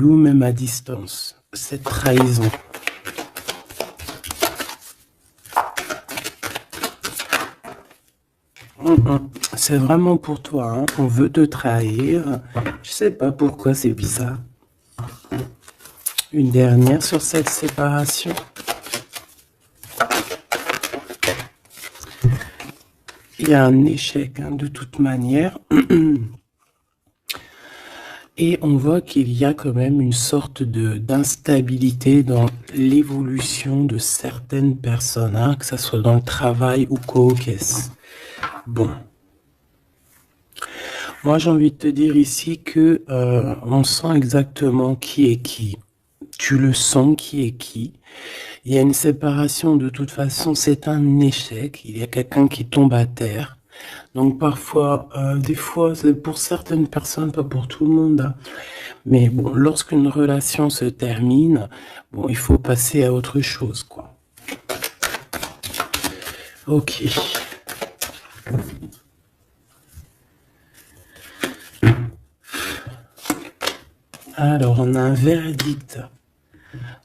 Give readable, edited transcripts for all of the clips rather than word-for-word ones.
ou même à distance, cette trahison. C'est vraiment pour toi, hein. On veut te trahir. Je sais pas pourquoi, c'est bizarre. Une dernière sur cette séparation. Il y a un échec, hein, de toute manière. Et on voit qu'il y a quand même une sorte d'instabilité dans l'évolution de certaines personnes, hein, que ce soit dans le travail ou co-caisse. Bon. Moi, j'ai envie de te dire ici que on sent exactement qui est qui. Tu le sens qui est qui. Il y a une séparation, de toute façon, c'est un échec. Il y a quelqu'un qui tombe à terre. Donc parfois, des fois, c'est pour certaines personnes, pas pour tout le monde, hein. Mais bon, lorsqu'une relation se termine, bon, il faut passer à autre chose, quoi. Ok. Alors, on a un verdict.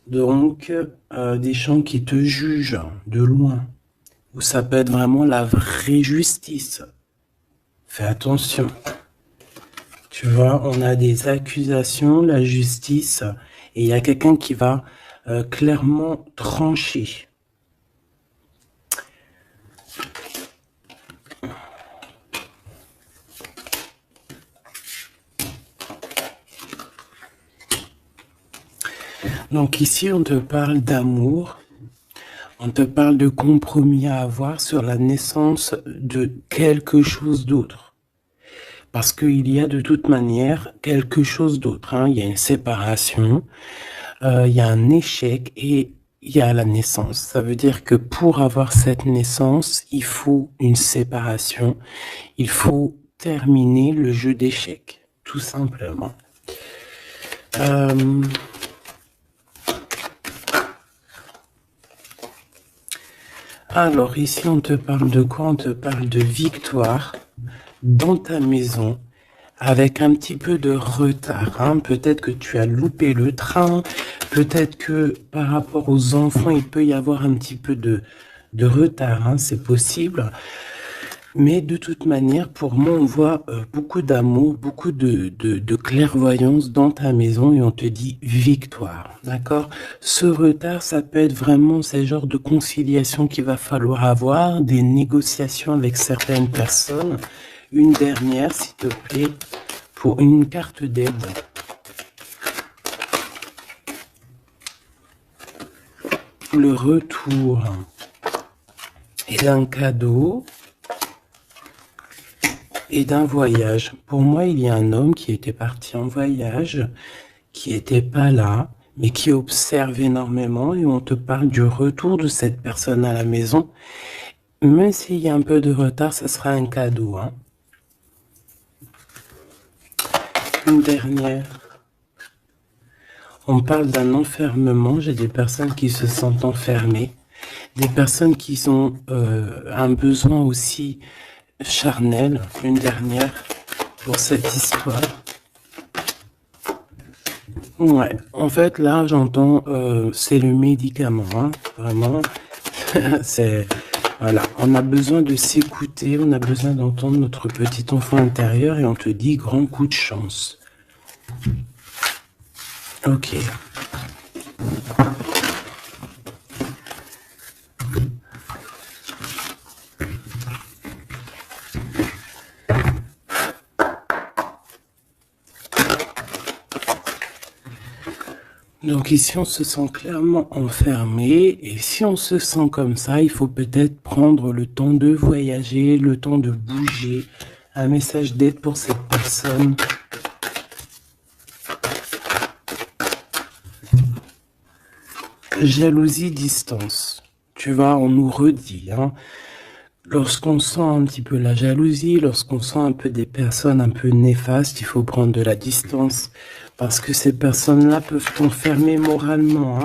Donc, des gens qui te jugent de loin, où ça peut être vraiment la vraie justice. Fais attention. Tu vois, on a des accusations, la justice, et il y a quelqu'un qui va clairement trancher. Donc ici, on te parle d'amour, on te parle de compromis à avoir sur la naissance de quelque chose d'autre. Parce qu'il y a de toute manière quelque chose d'autre, hein. Il y a une séparation, il y a un échec et il y a la naissance. Ça veut dire que pour avoir cette naissance, il faut une séparation, il faut terminer le jeu d'échecs, tout simplement. Alors ici, on te parle de quoi? On te parle de victoire dans ta maison avec un petit peu de retard, hein. Peut-être que tu as loupé le train, peut-être que par rapport aux enfants, il peut y avoir un petit peu de retard, hein. C'est possible. Mais de toute manière, pour moi, on voit beaucoup d'amour, beaucoup de clairvoyance dans ta maison et on te dit victoire, d'accord? Ce retard, ça peut être vraiment ces genres de conciliation qu'il va falloir avoir, des négociations avec certaines personnes. Une dernière, s'il te plaît, pour une carte d'aide. Le retour et d'un cadeau. Et d'un voyage. Pour moi, il y a un homme qui était parti en voyage, qui n'était pas là, mais qui observe énormément et on te parle du retour de cette personne à la maison. Même s'il y a un peu de retard, ça sera un cadeau, hein. Une dernière. On parle d'un enfermement. J'ai des personnes qui se sentent enfermées. Des personnes qui ont un besoin aussi charnel. Une dernière pour cette histoire. Ouais, en fait, là, j'entends, c'est le médicament, hein, vraiment. C'est, voilà, on a besoin de s'écouter, on a besoin d'entendre notre petit enfant intérieur et on te dit grand coup de chance. Ok. Donc ici, on se sent clairement enfermé et si on se sent comme ça, il faut peut-être prendre le temps de voyager, le temps de bouger. Un message d'aide pour cette personne. Jalousie, distance. Tu vois, on nous redit, hein. Lorsqu'on sent un petit peu la jalousie, lorsqu'on sent un peu des personnes un peu néfastes, il faut prendre de la distance. Parce que ces personnes-là peuvent t'enfermer moralement, hein.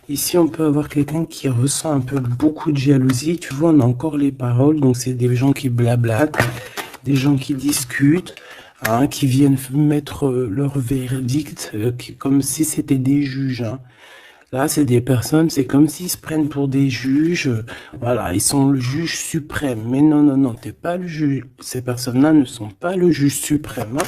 Ici, on peut avoir quelqu'un qui ressent un peu beaucoup de jalousie. Tu vois, on a encore les paroles. Donc, c'est des gens qui blablatent, des gens qui discutent. hein, qui viennent mettre leur verdict comme si c'était des juges. Hein. Là, c'est des personnes, c'est comme s'ils se prennent pour des juges. Voilà, ils sont le juge suprême. Mais non, non, non, t'es pas le juge. Ces personnes-là ne sont pas le juge suprême. Hein.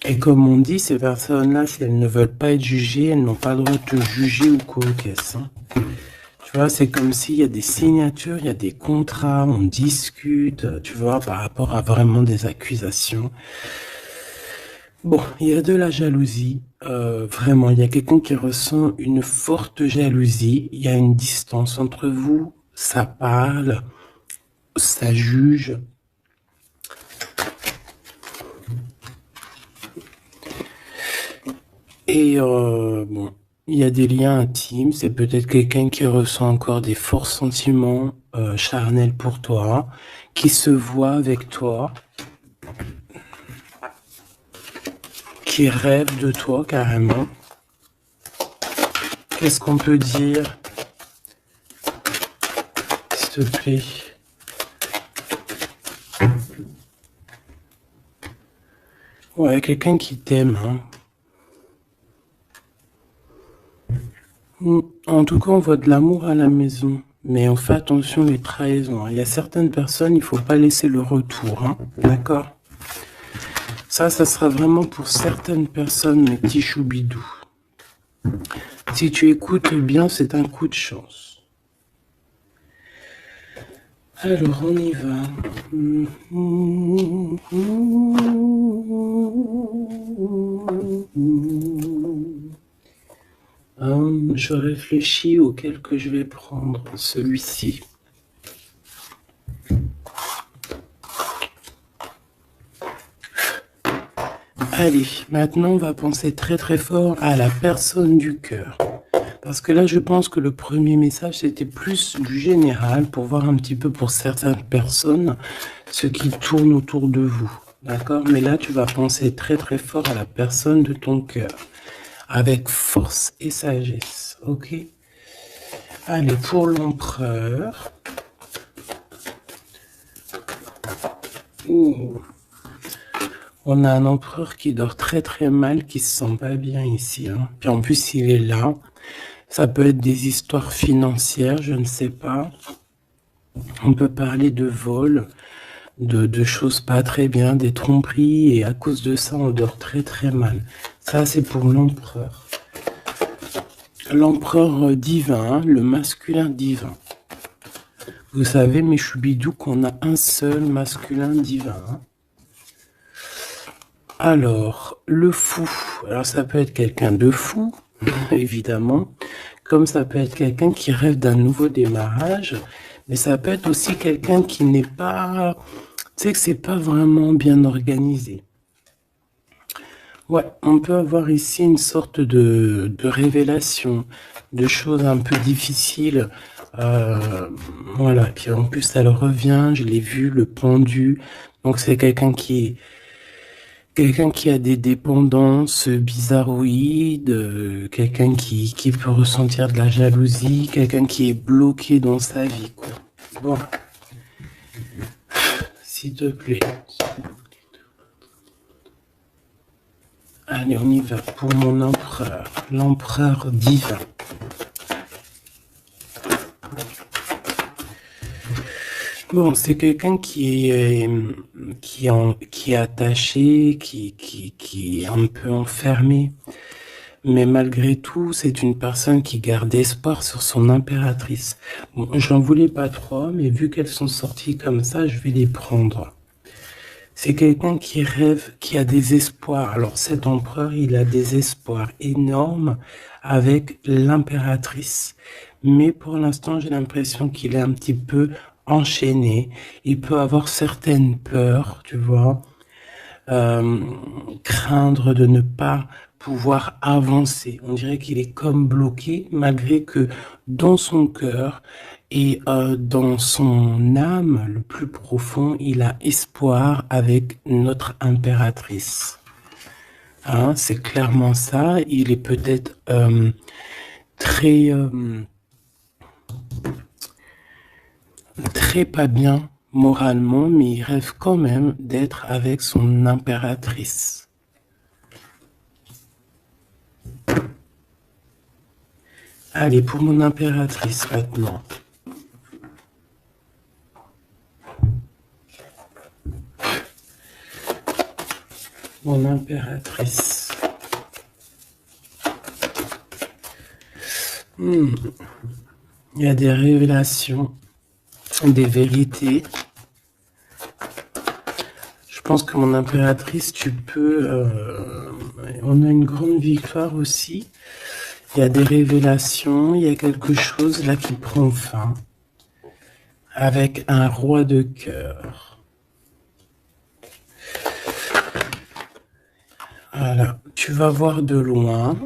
Et comme on dit, ces personnes-là, si elles ne veulent pas être jugées, elles n'ont pas le droit de te juger ou quoi qu'est-ce. Hein. Tu vois, c'est comme s'il y a des signatures, il y a des contrats, on discute, tu vois, par rapport à vraiment des accusations. Bon, il y a de la jalousie, vraiment, il y a quelqu'un qui ressent une forte jalousie, il y a une distance entre vous, ça parle, ça juge. Et bon, il y a des liens intimes, c'est peut-être quelqu'un qui ressent encore des forts sentiments charnels pour toi, qui se voit avec toi, qui rêve de toi carrément. Qu'est-ce qu'on peut dire, s'il te plaît? Ouais, quelqu'un qui t'aime. Hein. En tout cas, on voit de l'amour à la maison. Mais on fait attention les trahisons. Hein. Il y a certaines personnes, il faut pas laisser le retour. Hein. D'accord? Ça sera vraiment pour certaines personnes, mes petits choubidous. Si tu écoutes bien, c'est un coup de chance. Alors, on y va. Je réfléchis auquel que je vais prendre. Celui-ci. Allez, maintenant on va penser très très fort à la personne du cœur. Parce que là, je pense que le premier message, c'était plus du général pour voir un petit peu pour certaines personnes ce qui tourne autour de vous. D'accord? Mais là, tu vas penser très très fort à la personne de ton cœur. Avec force et sagesse. Ok? Allez, pour l'empereur. Ouh. On a un empereur qui dort très très mal, qui se sent pas bien ici. Hein. Puis en plus, il est là. Ça peut être des histoires financières, je ne sais pas. On peut parler de vol, de choses pas très bien, des tromperies, et à cause de ça, on dort très très mal. Ça, c'est pour l'empereur. L'empereur divin, le masculin divin. Vous savez, mes choubidous, qu'on a un seul masculin divin. Hein. Alors, le fou. Alors, ça peut être quelqu'un de fou, évidemment, comme ça peut être quelqu'un qui rêve d'un nouveau démarrage, mais ça peut être aussi quelqu'un qui n'est pas... Tu sais que c'est pas vraiment bien organisé. Ouais, on peut avoir ici une sorte de révélation, de choses un peu difficiles. Voilà, puis en plus, elle revient, je l'ai vu, le pendu. Donc, c'est quelqu'un qui a des dépendances bizarroïdes, quelqu'un qui peut ressentir de la jalousie, quelqu'un qui est bloqué dans sa vie, quoi. Bon, s'il te plaît. Allez, on y va pour mon empereur, l'empereur divin. Bon, c'est quelqu'un qui est attaché, qui est un peu enfermé. Mais malgré tout, c'est une personne qui garde espoir sur son impératrice. Bon, j'en voulais pas trop, mais vu qu'elles sont sorties comme ça, je vais les prendre. C'est quelqu'un qui rêve, qui a des espoirs. Alors cet empereur, il a des espoirs énormes avec l'impératrice. Mais pour l'instant, j'ai l'impression qu'il est un petit peu enchaîné. Il peut avoir certaines peurs, tu vois, craindre de ne pas pouvoir avancer. On dirait qu'il est comme bloqué, malgré que dans son cœur et dans son âme, le plus profond, il a espoir avec notre impératrice. Hein, c'est clairement ça. Il est peut-être très très pas bien moralement, mais il rêve quand même d'être avec son impératrice. Allez, pour mon impératrice maintenant. Mon impératrice. Il y a des révélations, des vérités. Je pense que mon impératrice, tu peux... on a une grande victoire aussi. Il y a des révélations, il y a quelque chose là qui prend fin. Avec un roi de cœur. Voilà, tu vas voir de loin.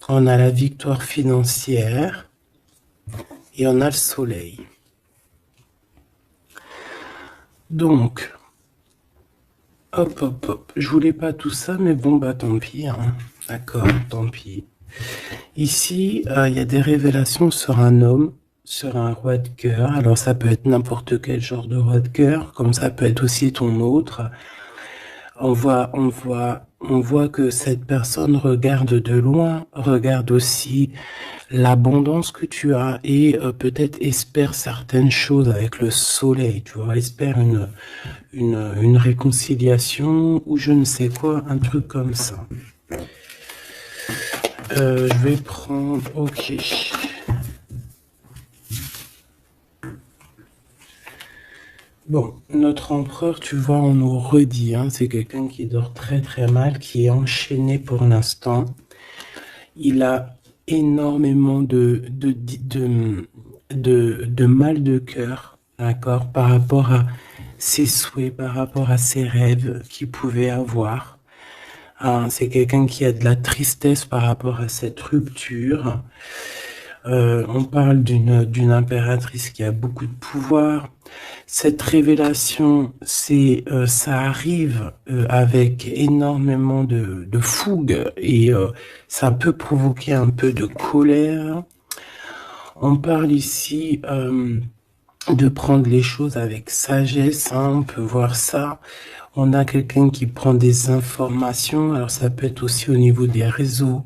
On a la victoire financière et on a le soleil. Donc, hop, hop, hop. Je voulais pas tout ça, mais bon, bah tant pis. Hein. D'accord, tant pis. Ici, il y a des révélations sur un homme, sur un roi de cœur. Alors, ça peut être n'importe quel genre de roi de cœur, comme ça peut être aussi ton autre. On voit que cette personne regarde de loin, regarde aussi l'abondance que tu as et peut-être espère certaines choses avec le soleil, tu vois, espère une réconciliation ou je ne sais quoi, un truc comme ça. Je vais prendre, ok. Bon, notre empereur, tu vois, on nous redit, hein, c'est quelqu'un qui dort très très mal, qui est enchaîné pour l'instant. Il a énormément de mal de cœur, d'accord, par rapport à ses souhaits, par rapport à ses rêves qu'il pouvait avoir. Hein, c'est quelqu'un qui a de la tristesse par rapport à cette rupture. On parle d'une impératrice qui a beaucoup de pouvoir. Cette révélation, ça arrive avec énormément de fougue et ça peut provoquer un peu de colère. On parle ici de prendre les choses avec sagesse, hein, on peut voir ça. On a quelqu'un qui prend des informations, alors ça peut être aussi au niveau des réseaux.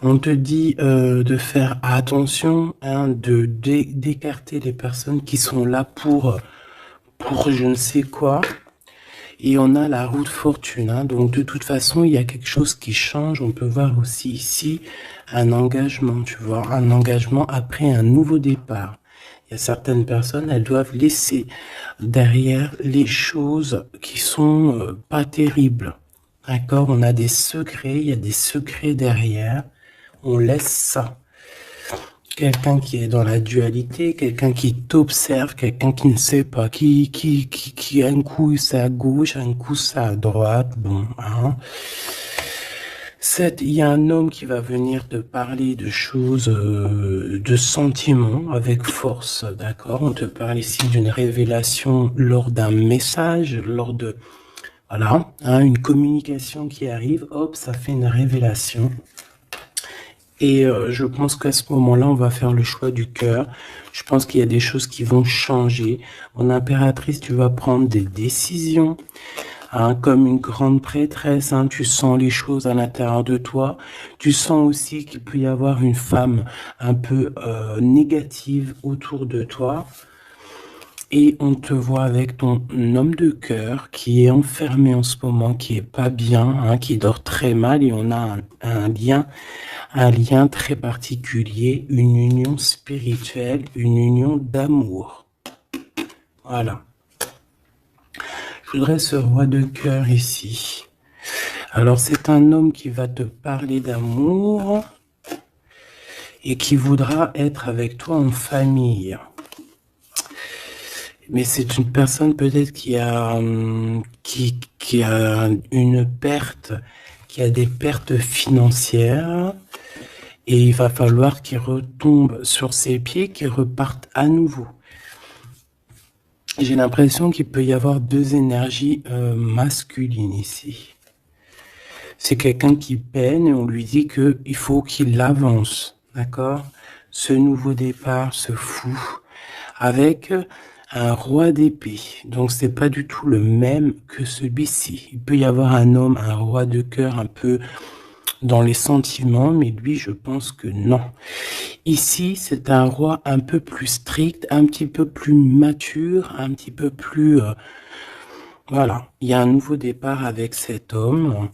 On te dit de faire attention, hein, d'écarter les personnes qui sont là pour je ne sais quoi. Et on a la roue de fortune, hein, donc de toute façon, il y a quelque chose qui change. On peut voir aussi ici un engagement, tu vois, un engagement après un nouveau départ. Il y a certaines personnes, elles doivent laisser derrière les choses qui sont pas terribles. D'accord? On a des secrets, il y a des secrets derrière. On laisse ça. Quelqu'un qui est dans la dualité, quelqu'un qui t'observe, quelqu'un qui ne sait pas, qui un coup c'est à gauche, un coup c'est à droite, bon, hein. Il y a un homme qui va venir te parler de choses, de sentiments avec force, d'accord? On te parle ici d'une révélation lors d'un message, lors de, voilà, hein, une communication qui arrive, hop, ça fait une révélation. Et je pense qu'à ce moment-là, on va faire le choix du cœur. Je pense qu'il y a des choses qui vont changer. Mon impératrice, tu vas prendre des décisions. Hein, comme une grande prêtresse, hein, tu sens les choses à l'intérieur de toi. Tu sens aussi qu'il peut y avoir une femme un peu négative autour de toi. Et on te voit avec ton homme de cœur qui est enfermé en ce moment, qui est pas bien, hein, qui dort très mal. Et on a un lien très particulier, une union spirituelle, une union d'amour. Voilà. Je voudrais ce roi de cœur ici. Alors, c'est un homme qui va te parler d'amour et qui voudra être avec toi en famille. Mais c'est une personne peut-être qui a une perte, qui a des pertes financières. Et il va falloir qu'il retombe sur ses pieds, qu'il reparte à nouveau. J'ai l'impression qu'il peut y avoir deux énergies masculines ici. C'est quelqu'un qui peine et on lui dit qu'il faut qu'il avance, d'accord? Ce nouveau départ, ce fou, avec un roi d'épée. Donc c'est pas du tout le même que celui-ci. Il peut y avoir un homme, un roi de cœur un peu dans les sentiments, mais lui, je pense que non. Ici, c'est un roi un peu plus strict, un petit peu plus mature, un petit peu plus... voilà, il y a un nouveau départ avec cet homme.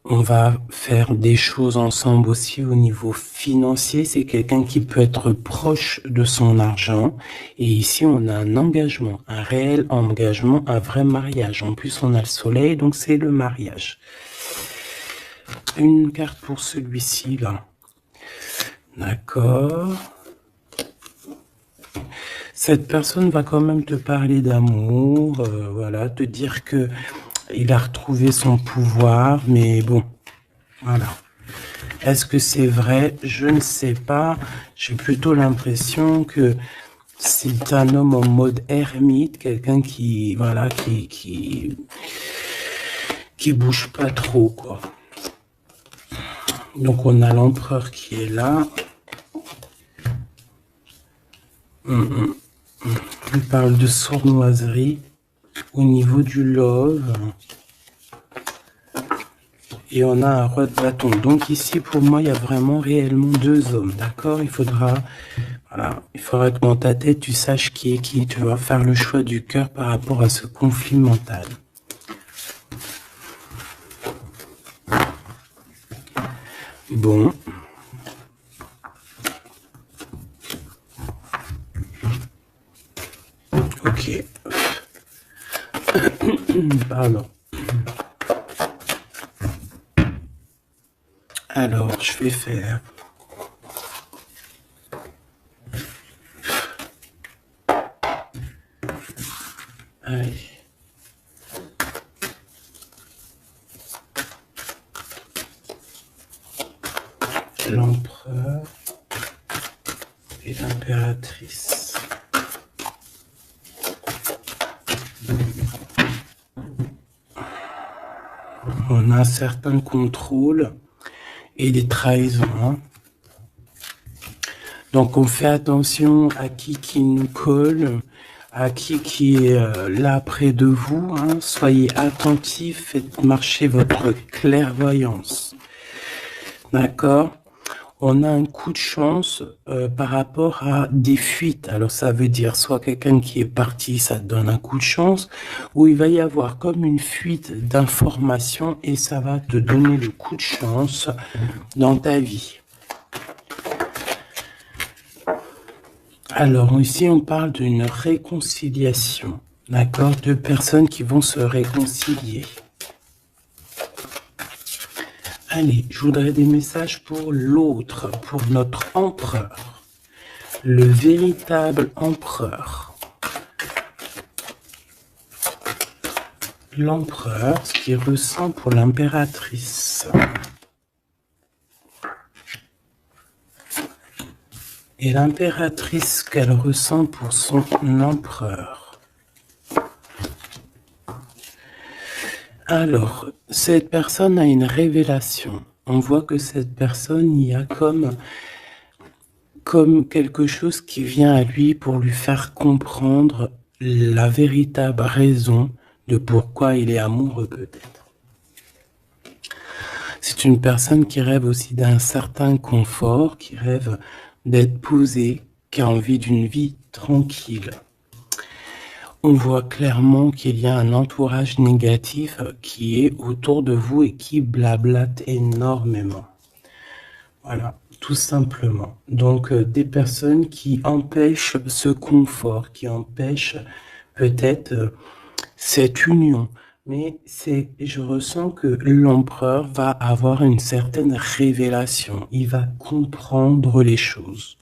On va faire des choses ensemble aussi au niveau financier. C'est quelqu'un qui peut être proche de son argent. Et ici, on a un engagement, un réel engagement, un vrai mariage. En plus, on a le soleil, donc c'est le mariage. Une carte pour celui-ci, là. D'accord. Cette personne va quand même te parler d'amour, voilà, te dire que il a retrouvé son pouvoir, mais bon, voilà. Est-ce que c'est vrai? Je ne sais pas. J'ai plutôt l'impression que c'est un homme en mode ermite, quelqu'un qui, voilà, qui bouge pas trop, quoi. Donc on a l'empereur qui est là. Il parle de sournoiserie au niveau du love. Et on a un roi de bâton. Donc ici, pour moi, il y a vraiment réellement deux hommes. D'accord? Il faudra, voilà, il faudra que dans ta tête, tu saches qui est qui. Tu vas faire le choix du cœur par rapport à ce conflit mental. Bon. Ok. Pardon. Alors, je vais faire... Allez. L'empereur et l'impératrice. On a un certain contrôle et des trahisons. Hein. Donc on fait attention à qui nous colle, à qui est là près de vous. Hein. Soyez attentifs, faites marcher votre clairvoyance. D'accord? On a un coup de chance par rapport à des fuites. Alors ça veut dire soit quelqu'un qui est parti, ça donne un coup de chance, ou il va y avoir comme une fuite d'informations et ça va te donner le coup de chance dans ta vie. Alors ici on parle d'une réconciliation, d'accord? Deux personnes qui vont se réconcilier. Allez, je voudrais des messages pour l'autre, pour notre empereur, le véritable empereur. L'empereur, ce qu'il ressent pour l'impératrice. Et l'impératrice, ce qu'elle ressent pour son empereur. Alors, cette personne a une révélation. On voit que cette personne, il y a comme quelque chose qui vient à lui pour lui faire comprendre la véritable raison de pourquoi il est amoureux peut-être. C'est une personne qui rêve aussi d'un certain confort, qui rêve d'être posé, qui a envie d'une vie tranquille. On voit clairement qu'il y a un entourage négatif qui est autour de vous et qui blablate énormément. Voilà, tout simplement. Donc, des personnes qui empêchent ce confort, qui empêchent peut-être cette union. Mais je ressens que l'empereur va avoir une certaine révélation. Il va comprendre les choses.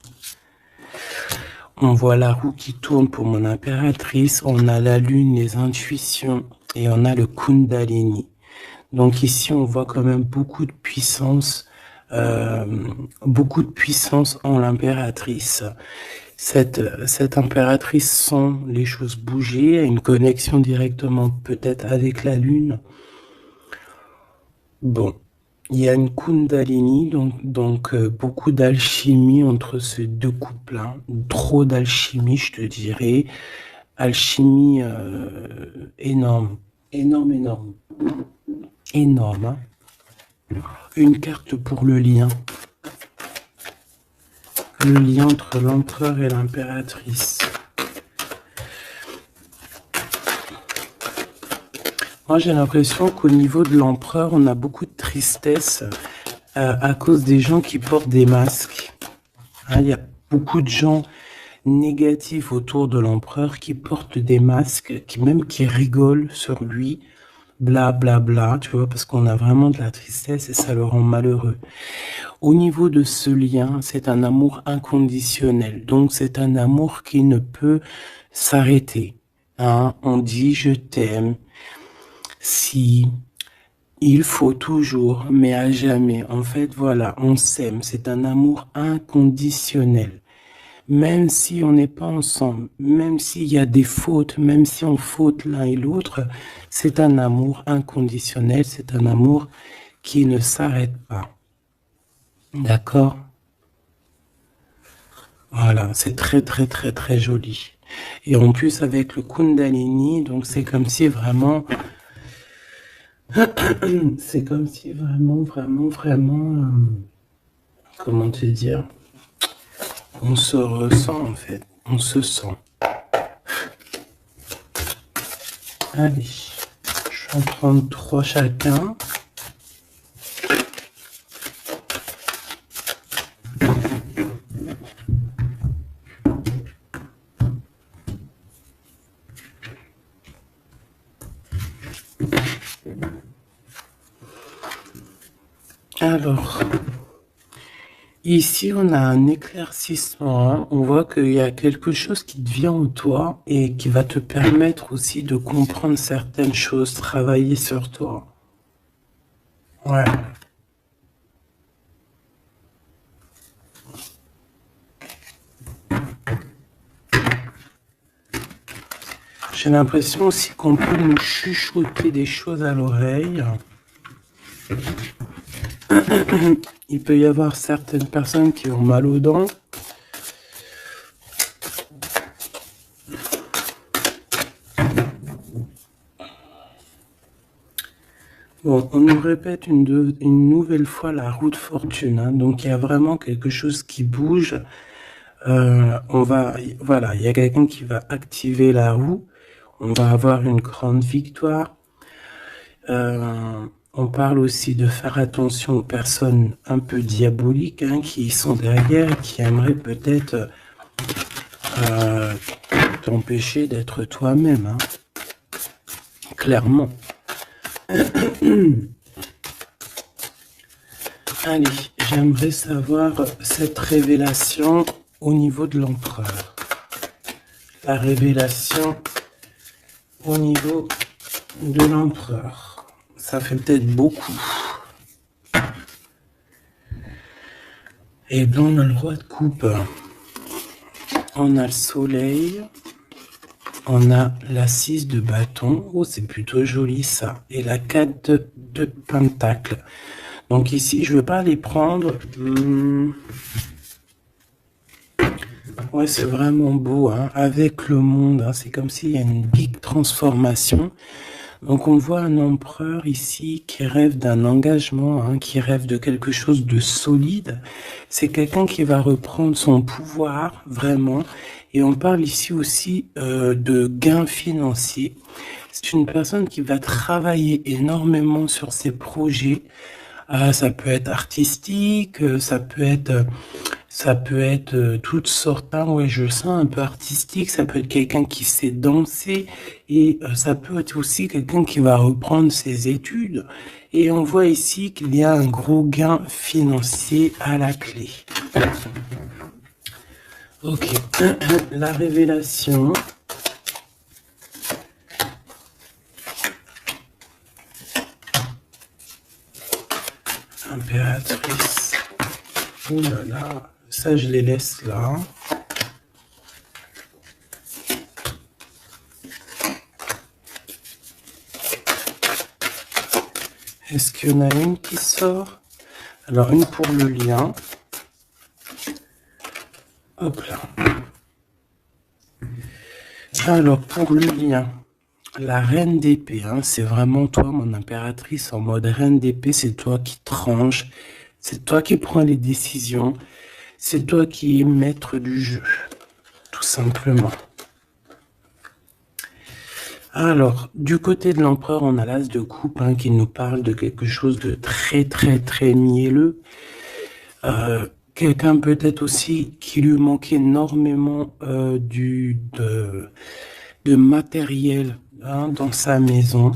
On voit la roue qui tourne pour mon impératrice, on a la lune, les intuitions, et on a le Kundalini. Donc ici, on voit quand même beaucoup de puissance en l'impératrice. Cette impératrice sent les choses bouger, a une connexion directement peut-être avec la lune. Bon, Il y a une Kundalini, donc beaucoup d'alchimie entre ces deux couples-là. Trop d'alchimie, je te dirais. Alchimie énorme. Énorme, énorme. Énorme. Hein. Une carte pour le lien. Le lien entre l'empereur et l'impératrice. Moi, j'ai l'impression qu'au niveau de l'empereur, on a beaucoup de tristesse à cause des gens qui portent des masques. Hein, il y a beaucoup de gens négatifs autour de l'empereur qui portent des masques, qui rigolent sur lui, bla bla bla, tu vois, parce qu'on a vraiment de la tristesse et ça le rend malheureux. Au niveau de ce lien, c'est un amour inconditionnel, donc c'est un amour qui ne peut s'arrêter. Hein, on dit je t'aime, si il faut toujours, mais à jamais. En fait, voilà, on s'aime, c'est un amour inconditionnel. Même si on n'est pas ensemble, même s'il y a des fautes, même si on faute l'un et l'autre, c'est un amour inconditionnel, c'est un amour qui ne s'arrête pas. D'accord? Voilà, c'est très très très très joli. Et en plus avec le Kundalini, donc c'est comme si vraiment, c'est comme si vraiment, comment te dire, on se ressent en fait, on se sent. Allez, je vais en prendre 3 chacun. Alors, ici on a un éclaircissement, hein. On voit qu'il y a quelque chose qui te vient en toi et qui va te permettre aussi de comprendre certaines choses, travailler sur toi. Ouais. J'ai l'impression aussi qu'on peut nous chuchoter des choses à l'oreille. Il peut y avoir certaines personnes qui ont mal aux dents. Bon, on nous répète une nouvelle fois la roue de fortune. Hein. Donc, il y a vraiment quelque chose qui bouge. Voilà, il y a quelqu'un qui va activer la roue. On va avoir une grande victoire. On parle aussi de faire attention aux personnes un peu diaboliques hein, qui sont derrière, qui aimeraient peut-être t'empêcher d'être toi-même. Hein. Clairement. Allez, j'aimerais savoir cette révélation au niveau de l'empereur. La révélation au niveau de l'empereur. Ça fait peut-être beaucoup. Et bien, on a le roi de coupe. On a le soleil. On a la 6 de bâton. Oh, c'est plutôt joli ça. Et la 4 de pentacle. Donc ici, je ne vais pas les prendre. Ouais, c'est vraiment beau. Hein. Avec le monde, hein, c'est comme s'il y a une big transformation. Donc on voit un empereur ici qui rêve d'un engagement, hein, qui rêve de quelque chose de solide. C'est quelqu'un qui va reprendre son pouvoir, vraiment. Et on parle ici aussi de gains financiers. C'est une personne qui va travailler énormément sur ses projets. Ça peut être artistique, ça peut être toutes sortes, hein, ouais, je sens un peu artistique, ça peut être quelqu'un qui sait danser, et ça peut être aussi quelqu'un qui va reprendre ses études. Et on voit ici qu'il y a un gros gain financier à la clé. Ok, la révélation. Impératrice. Oh là là, ça je les laisse là. Est-ce qu'il y en a une qui sort? Alors, une pour le lien. Hop là. Alors, pour le lien, la reine d'épée, hein, c'est vraiment toi, mon impératrice, en mode reine d'épée, c'est toi qui tranches, c'est toi qui prends les décisions, c'est toi qui es maître du jeu, tout simplement. Alors, du côté de l'empereur, on a l'as de coupe hein, qui nous parle de quelque chose de très, très, très mielleux. Quelqu'un peut-être aussi qui lui manque énormément de matériel hein, dans sa maison.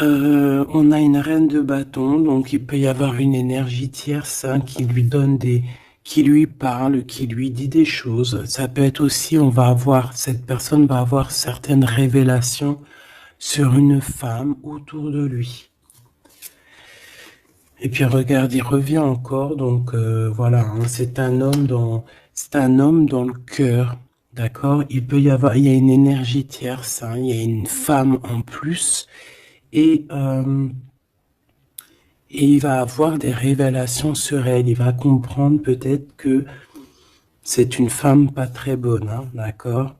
On a une reine de bâton, donc il peut y avoir une énergie tierce hein, qui lui donne qui lui parle, qui lui dit des choses. Ça peut être aussi, cette personne va avoir certaines révélations sur une femme autour de lui. Et puis regarde, il revient encore, donc voilà, hein, c'est un homme dans le cœur, d'accord? Il y a une énergie tierce, hein, il y a une femme en plus, et il va avoir des révélations sur elle. Il va comprendre peut-être que c'est une femme pas très bonne, hein, d'accord?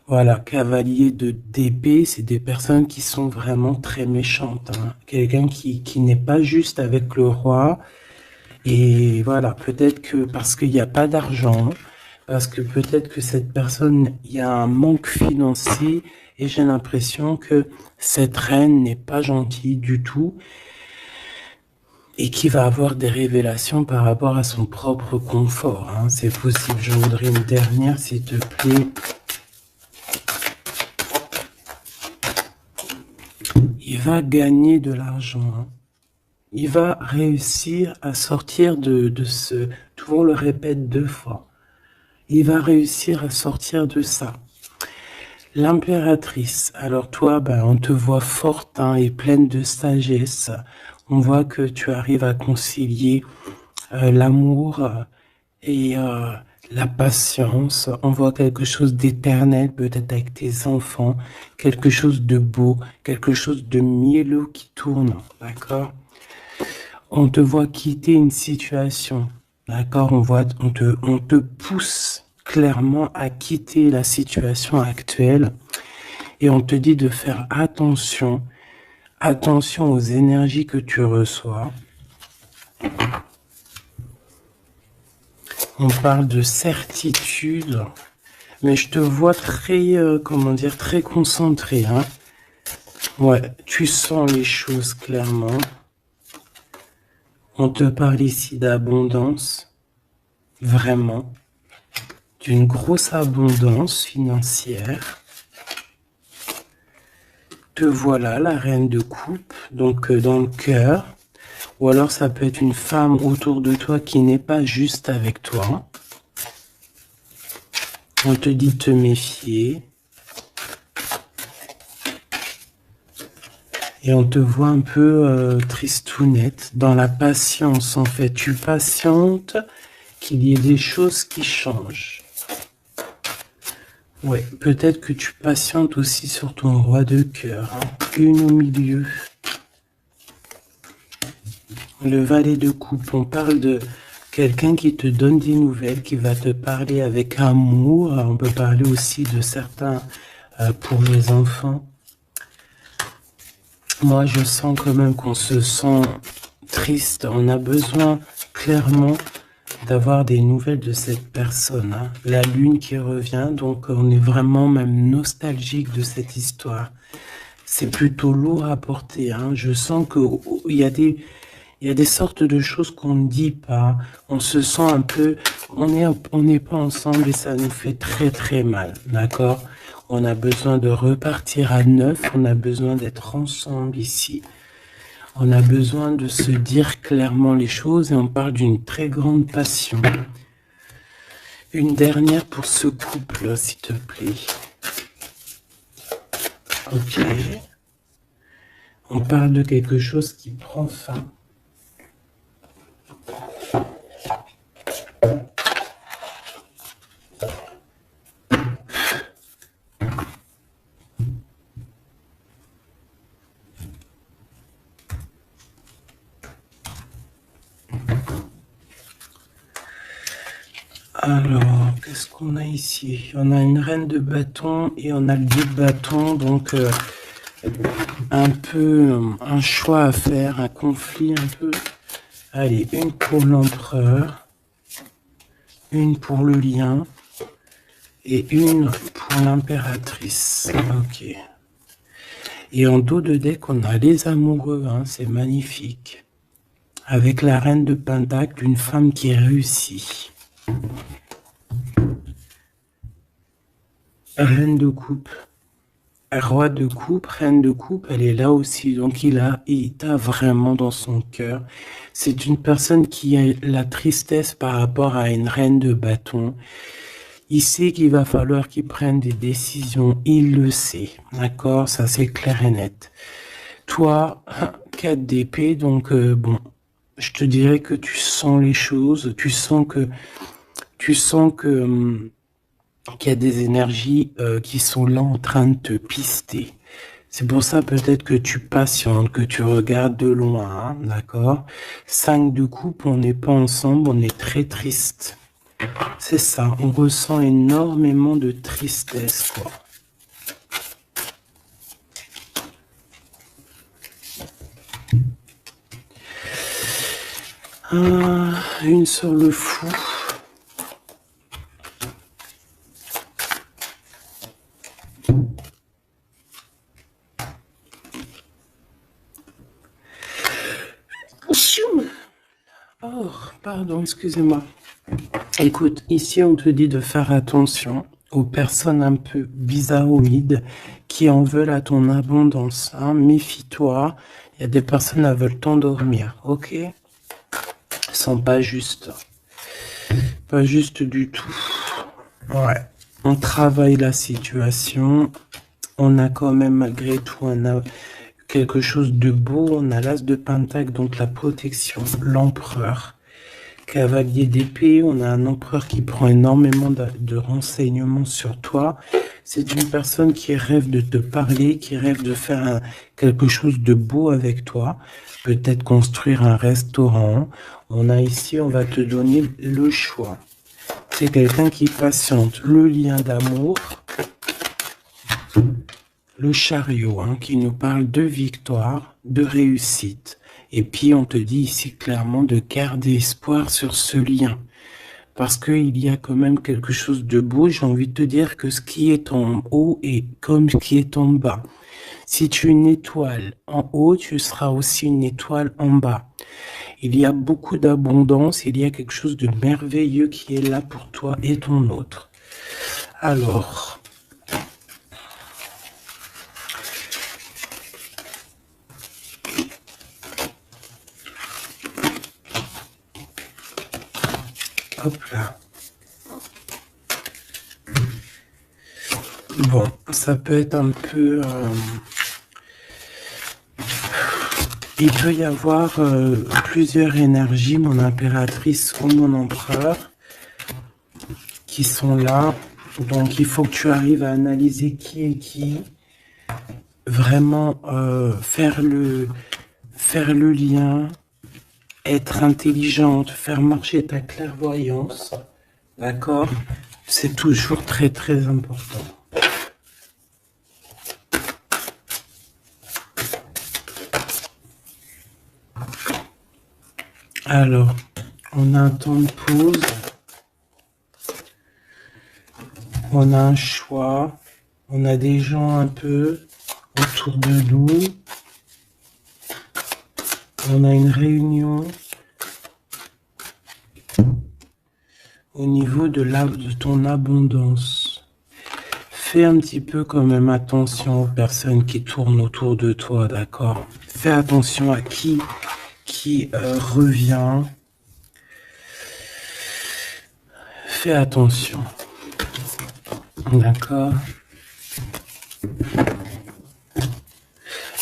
Voilà, cavalier d'épée, c'est des personnes qui sont vraiment très méchantes, hein. Quelqu'un qui n'est pas juste avec le roi. Et voilà, peut-être que parce qu'il n'y a pas d'argent, parce que peut-être que cette personne, il y a un manque financier, et j'ai l'impression que cette reine n'est pas gentille du tout, et qui va avoir des révélations par rapport à son propre confort, hein. C'est possible. Je voudrais une dernière, s'il te plaît. Il va gagner de l'argent, hein. Il va réussir à sortir de ce... Tout le monde le répète 2 fois. Il va réussir à sortir de ça. L'impératrice. Alors toi, ben, on te voit forte hein, et pleine de sagesse. On voit que tu arrives à concilier l'amour et la patience. On voit quelque chose d'éternel, peut-être avec tes enfants, quelque chose de beau, quelque chose de mielleux qui tourne, d'accord? On te voit quitter une situation, d'accord? On te pousse clairement à quitter la situation actuelle et on te dit de faire attention, attention aux énergies que tu reçois. On parle de certitude, mais je te vois très, comment dire, très concentré, hein. Ouais, tu sens les choses clairement. On te parle ici d'abondance, vraiment, d'une grosse abondance financière. Te voilà, la reine de coupe, donc dans le cœur. Ou alors ça peut être une femme autour de toi qui n'est pas juste avec toi. On te dit de te méfier. Et on te voit un peu tristounette, dans la patience en fait. Tu patientes qu'il y ait des choses qui changent. Ouais, peut-être que tu patientes aussi sur ton roi de cœur. Hein. Une au milieu. Le valet de coupe, on parle de quelqu'un qui te donne des nouvelles, qui va te parler avec amour. On peut parler aussi de certains pour les enfants. Moi, je sens quand même qu'on se sent triste. On a besoin clairement d'avoir des nouvelles de cette personne. Hein. La lune qui revient, donc on est vraiment même nostalgique de cette histoire. C'est plutôt lourd à porter. Hein. Je sens qu'il y a des sortes de choses qu'on ne dit pas. On se sent un peu... On n'est pas ensemble et ça nous fait très très mal. D'accord ? On a besoin de repartir à neuf. On a besoin d'être ensemble ici. On a besoin de se dire clairement les choses et on parle d'une très grande passion. Une dernière pour ce couple, s'il te plaît. Ok. On parle de quelque chose qui prend fin. Alors, qu'est-ce qu'on a ici? On a une reine de bâton et on a le 2 de bâton, donc un peu un choix à faire, un conflit un peu. Allez, une pour l'empereur, une pour le lien et une pour l'impératrice. Ok. Et en dos de deck, on a les amoureux, hein, c'est magnifique. Avec la reine de pentacle, une femme qui réussit. Reine de coupe. Roi de coupe, reine de coupe, elle est là aussi. Donc il t'a vraiment dans son cœur. C'est une personne qui a la tristesse par rapport à une reine de bâton. Il sait qu'il va falloir qu'il prenne des décisions. Il le sait. D'accord? Ça, c'est clair et net. Toi, 4 d'épée, donc bon, je te dirais que tu sens les choses. Tu sens que qu'il y a des énergies qui sont là en train de te pister. C'est pour ça peut-être que tu patientes, que tu regardes de loin, hein, d'accord? 5 de coupe, on n'est pas ensemble, on est très triste. C'est ça, on ressent énormément de tristesse, quoi. Une sur le fou. Oh, pardon, excusez-moi. Écoute, ici on te dit de faire attention aux personnes un peu bizarroïdes qui en veulent à ton abondance. Hein. Méfie-toi, il y a des personnes qui veulent t'endormir, ok? Ils sont pas justes. Pas juste du tout. Ouais. On travaille la situation. On a quand même malgré tout quelque chose de beau. On a l'as de pentacle, donc la protection, l'empereur. Cavalier d'épée, on a un empereur qui prend énormément de renseignements sur toi. C'est une personne qui rêve de te parler, qui rêve de faire quelque chose de beau avec toi. Peut-être construire un restaurant. On a ici, on va te donner le choix. C'est quelqu'un qui patiente. Le lien d'amour. Le chariot, hein, qui nous parle de victoire, de réussite. Et puis, on te dit ici clairement de garder espoir sur ce lien. Parce qu'il y a quand même quelque chose de beau. J'ai envie de te dire que ce qui est en haut est comme ce qui est en bas. Si tu es une étoile en haut, tu seras aussi une étoile en bas. Il y a beaucoup d'abondance. Il y a quelque chose de merveilleux qui est là pour toi et ton autre. Alors... Hop là. Bon, ça peut être un peu... il peut y avoir plusieurs énergies, mon impératrice ou mon empereur, qui sont là. Donc, il faut que tu arrives à analyser qui est qui. Vraiment faire le lien. Être intelligente, faire marcher ta clairvoyance, d'accord? C'est toujours très très important. Alors, on a un temps de pause. On a un choix. On a des gens un peu autour de nous. On a une réunion au niveau de ton abondance. Fais un petit peu quand même attention aux personnes qui tournent autour de toi, d'accord? Fais attention à qui revient. Fais attention. D'accord?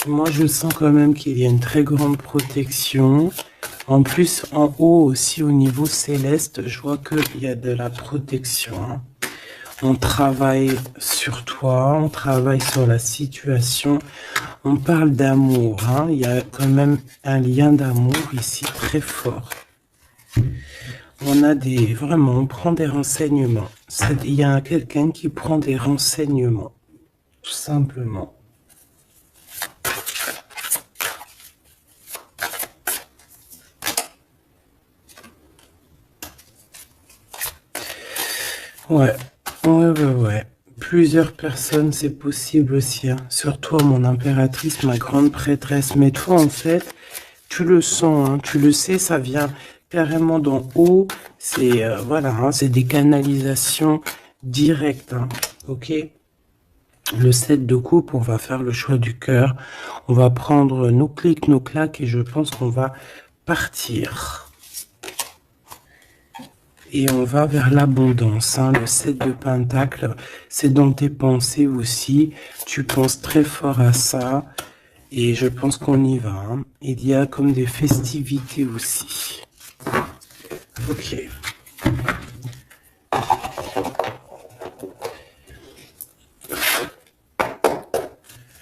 Moi, je sens quand même qu'il y a une très grande protection. En plus, en haut aussi, au niveau céleste, je vois qu'il y a de la protection. On travaille sur toi, on travaille sur la situation. On parle d'amour. Hein. Il y a quand même un lien d'amour ici très fort. On a des... Vraiment, on prend des renseignements. Il y a quelqu'un qui prend des renseignements. Tout simplement. Ouais, ouais. Plusieurs personnes, c'est possible aussi. Hein. Sur toi, mon impératrice, ma grande prêtresse. Mais toi, en fait, tu le sens, hein, tu le sais, ça vient carrément d'en haut. C'est voilà, hein, c'est des canalisations directes. Hein, ok. Le 7 de coupe, on va faire le choix du cœur. On va prendre nos clics, nos claques et je pense qu'on va partir. Et on va vers l'abondance. Hein. Le 7 de pentacle, c'est dans tes pensées aussi. Tu penses très fort à ça. Et je pense qu'on y va. Hein. Il y a comme des festivités aussi. Ok.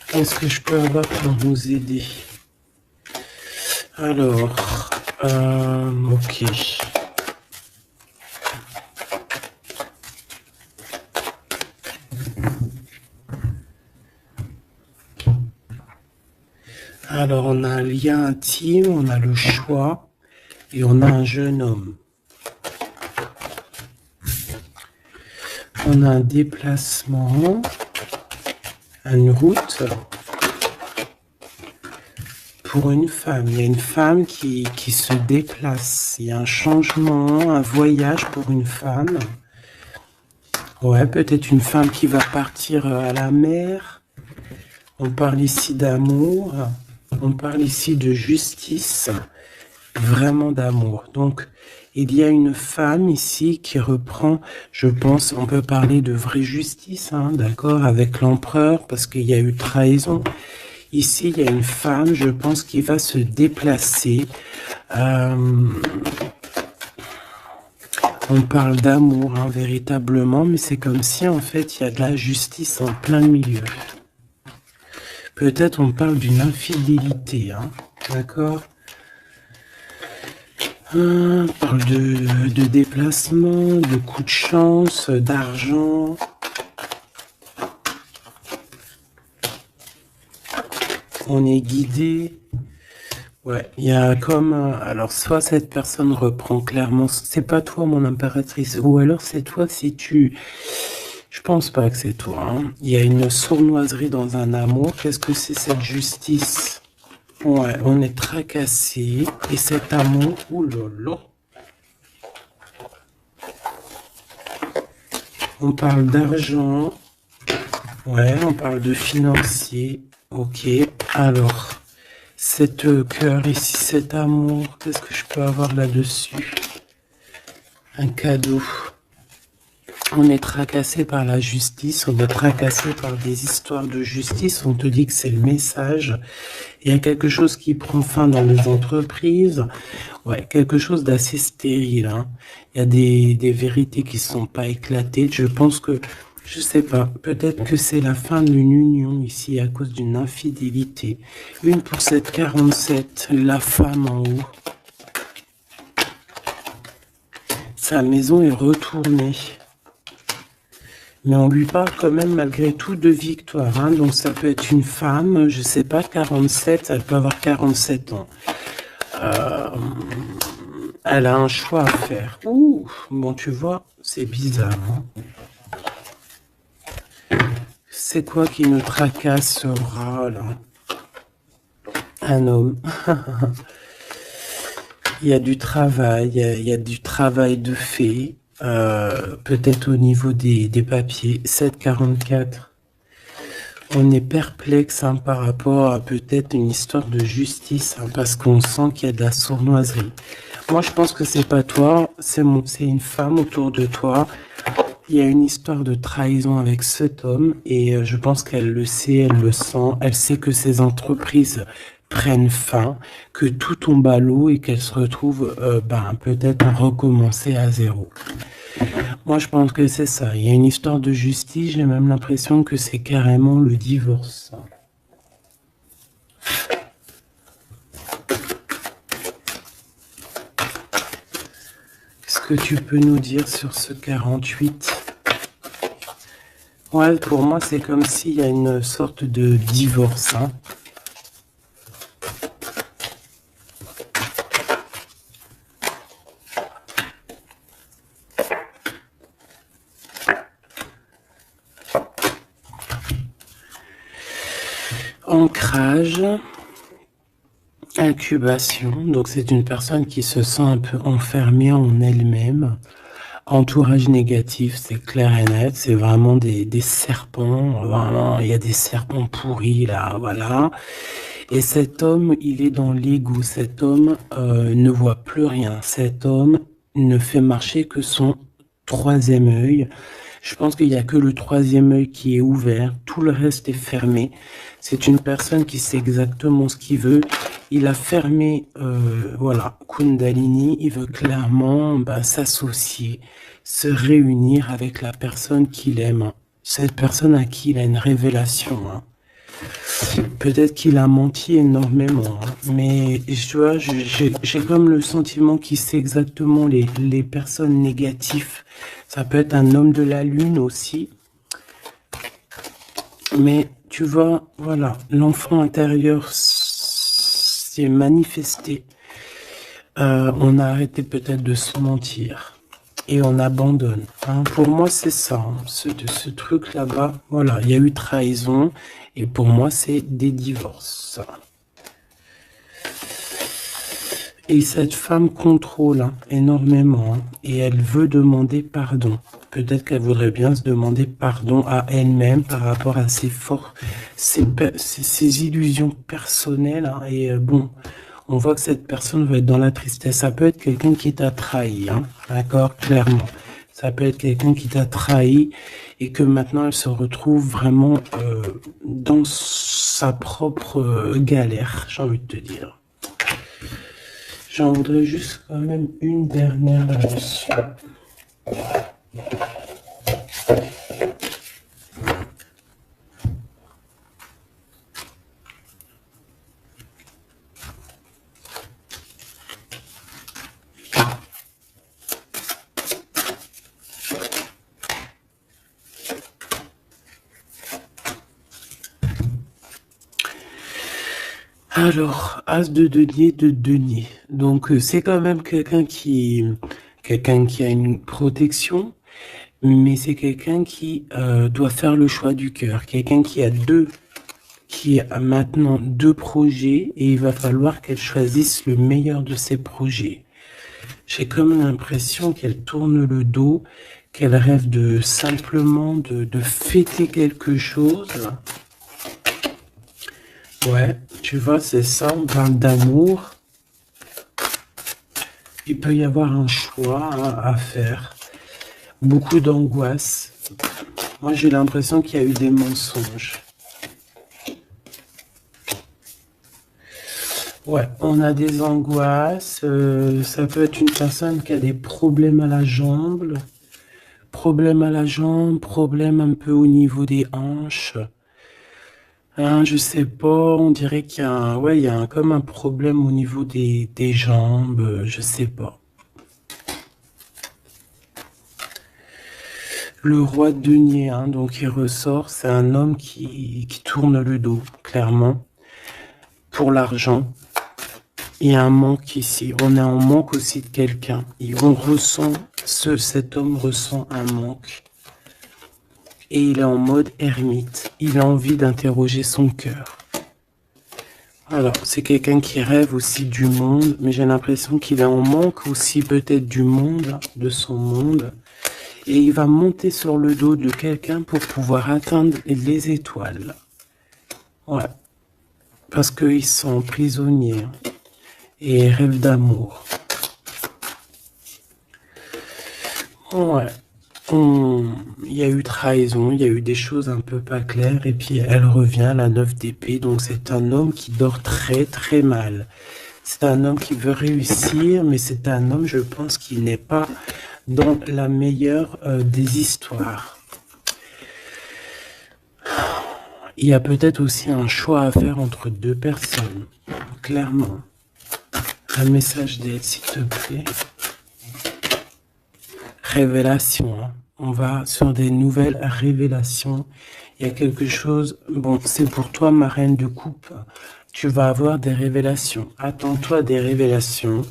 Qu'est-ce que je peux avoir pour vous aider? Alors, ok. Alors, on a un lien intime, on a le choix et on a un jeune homme. On a un déplacement, une route pour une femme. Il y a une femme qui se déplace. Il y a un changement, un voyage pour une femme. Ouais, peut-être une femme qui va partir à la mer. On parle ici d'amour. On parle ici de justice. Vraiment d'amour. Donc, il y a une femme ici qui reprend, je pense, on peut parler de vraie justice, hein, d'accord, avec l'empereur, parce qu'il y a eu trahison. Ici, il y a une femme, je pense, qui va se déplacer. On parle d'amour, hein, véritablement, mais c'est comme si, en fait, il y a de la justice en plein milieu. Peut-être on parle d'une infidélité, hein, d'accord. On parle de déplacement, de coup de chance, d'argent. On est guidé. Ouais, il y a comme... alors, soit cette personne reprend clairement... C'est pas toi, mon impératrice. Ou alors c'est toi si tu... Je pense pas que c'est toi. Hein. Il y a une sournoiserie dans un amour. Qu'est-ce que c'est cette justice? Ouais, on est tracassé. Et cet amour... Oulala. On parle d'argent. Ouais, on parle de financier. Ok. Alors, cette cœur ici, cet amour, qu'est-ce que je peux avoir là-dessus? Un cadeau. On est tracassé par la justice, on est tracassé par des histoires de justice. On te dit que c'est le message. Il y a quelque chose qui prend fin dans les entreprises. Ouais, quelque chose d'assez stérile. Hein. Il y a des vérités qui ne sont pas éclatées. Je pense que, je sais pas, peut-être que c'est la fin d'une union ici à cause d'une infidélité. Une pour cette 47, la femme en haut. Sa maison est retournée. Mais on lui parle quand même malgré tout de victoire. Hein. Donc ça peut être une femme, je sais pas, 47, elle peut avoir 47 ans. Elle a un choix à faire. Ouh, bon tu vois, c'est bizarre. Hein. C'est quoi qui nous tracasse ce rat là? Un homme. Il y a du travail, il y a du travail de fait. Peut-être au niveau des papiers. 744. On est perplexe hein, par rapport à peut-être une histoire de justice, hein, parce qu'on sent qu'il y a de la sournoiserie. Moi, je pense que c'est pas toi, c'est une femme autour de toi. Il y a une histoire de trahison avec cet homme et je pense qu'elle le sait, elle le sent. Elle sait que ces entreprises prennent fin, que tout tombe à l'eau et qu'elle se retrouve peut-être à recommencer à zéro. Moi, je pense que c'est ça. Il y a une histoire de justice. J'ai même l'impression que c'est carrément le divorce. Qu'est-ce que tu peux nous dire sur ce 48? Ouais, pour moi, c'est comme s'il y a une sorte de divorce, hein. Ancrage, incubation, donc c'est une personne qui se sent un peu enfermée en elle-même. Entourage négatif, c'est clair et net, c'est vraiment des serpents, vraiment, il y a des serpents pourris là, voilà. Et cet homme, il est dans l'ego, cet homme ne voit plus rien, cet homme ne fait marcher que son troisième œil. Je pense qu'il n'y a que le troisième œil qui est ouvert, tout le reste est fermé. C'est une personne qui sait exactement ce qu'il veut. Il a fermé, voilà, Kundalini. Il veut clairement s'associer, se réunir avec la personne qu'il aime. Cette personne à qui il a une révélation. Hein. Peut-être qu'il a menti énormément, hein, mais tu vois, j'ai comme le sentiment qu'il sait exactement les personnes négatives. Ça peut être un homme de la lune aussi. Mais tu vois, voilà, l'enfant intérieur s'est manifesté. On a arrêté peut-être de se mentir. Et on abandonne. Hein. Pour moi, c'est ça. Hein. Ce truc là-bas, voilà, il y a eu trahison. Et pour moi, c'est des divorces. Et cette femme contrôle hein, énormément. Hein, et elle veut demander pardon. Peut-être qu'elle voudrait bien se demander pardon à elle-même par rapport à ses illusions personnelles. Hein, et bon, on voit que cette personne va être dans la tristesse. Ça peut être quelqu'un qui t'a trahi, hein, d'accord, clairement. Ça peut être quelqu'un qui t'a trahi et que maintenant elle se retrouve vraiment dans sa propre galère, j'ai envie de te dire. J'en voudrais juste quand même une dernière là-dessus. Alors, As de denier. Donc, c'est quand même quelqu'un qui a une protection, mais c'est quelqu'un qui doit faire le choix du cœur. Quelqu'un qui a maintenant deux projets et il va falloir qu'elle choisisse le meilleur de ses projets. J'ai comme l'impression qu'elle tourne le dos, qu'elle rêve de simplement de fêter quelque chose. Ouais, tu vois, c'est ça, on parle d'amour. Il peut y avoir un choix hein, à faire. Beaucoup d'angoisse. Moi, j'ai l'impression qu'il y a eu des mensonges. Ouais, on a des angoisses. Ça peut être une personne qui a des problèmes à la jambe. Problèmes à la jambe, problèmes un peu au niveau des hanches. Hein, je sais pas, on dirait qu'il y a il y a comme un problème au niveau des jambes, je sais pas. Le roi de denier, hein, donc il ressort, c'est un homme qui tourne le dos, clairement, pour l'argent. Il y a un manque ici, on est en manque aussi de quelqu'un. Cet homme ressent un manque. Et il est en mode ermite. Il a envie d'interroger son cœur. Alors, c'est quelqu'un qui rêve aussi du monde, mais j'ai l'impression qu'il est en manque aussi peut-être du monde, de son monde. Et il va monter sur le dos de quelqu'un pour pouvoir atteindre les étoiles. Ouais. Parce qu'ils sont prisonniers et rêvent d'amour. Ouais. Il y a eu trahison, il y a eu des choses un peu pas claires, et puis elle revient, la 9 d'épée, donc c'est un homme qui dort très très mal. C'est un homme qui veut réussir, mais c'est un homme, je pense, qui n'est pas dans la meilleure des histoires. Il y a peut-être aussi un choix à faire entre deux personnes, clairement. Un message d'aide, s'il te plaît. révélation, hein. On va sur des nouvelles révélations. Il y a quelque chose, bon, c'est pour toi, ma reine de coupe. Tu vas avoir des révélations. Attends-toi à des révélations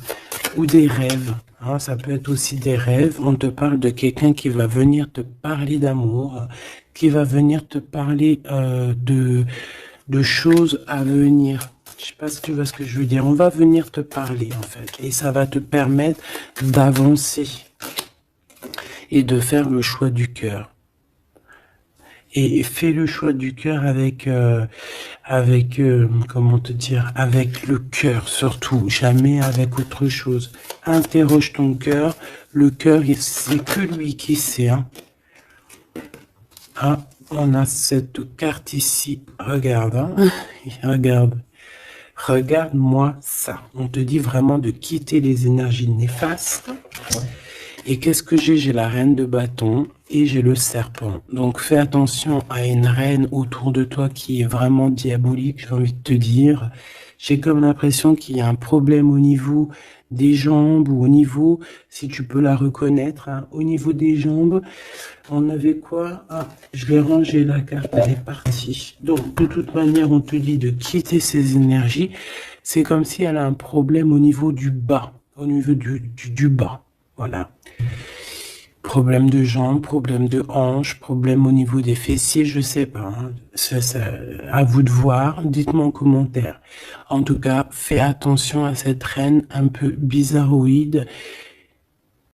ou des rêves. Hein, ça peut être aussi des rêves. On te parle de quelqu'un qui va venir te parler d'amour, qui va venir te parler de choses à venir. Je sais pas si tu vois ce que je veux dire. On va venir te parler, en fait. Et ça va te permettre d'avancer et de faire le choix du cœur. Et fais le choix du cœur avec comment te dire, avec le cœur surtout, jamais avec autre chose. Interroge ton cœur. Le cœur, c'est que lui qui sait, hein. Ah, on a cette carte ici. Regarde, hein. Regarde. Regarde-moi ça. On te dit vraiment de quitter les énergies néfastes. Et qu'est-ce que j'ai? J'ai la reine de bâton et j'ai le serpent. Donc fais attention à une reine autour de toi qui est vraiment diabolique, j'ai envie de te dire. J'ai comme l'impression qu'il y a un problème au niveau des jambes ou au niveau, si tu peux la reconnaître, hein, au niveau des jambes. On avait quoi? Ah, je l'ai rangé, la carte, elle est partie. Donc de toute manière, on te dit de quitter ces énergies. C'est comme si elle a un problème au niveau du bas, au niveau du bas. Voilà. Problème de jambes, problème de hanches, problème au niveau des fessiers, je sais pas, hein. À vous de voir, dites-moi en commentaire. En tout cas, fais attention à cette reine un peu bizarroïde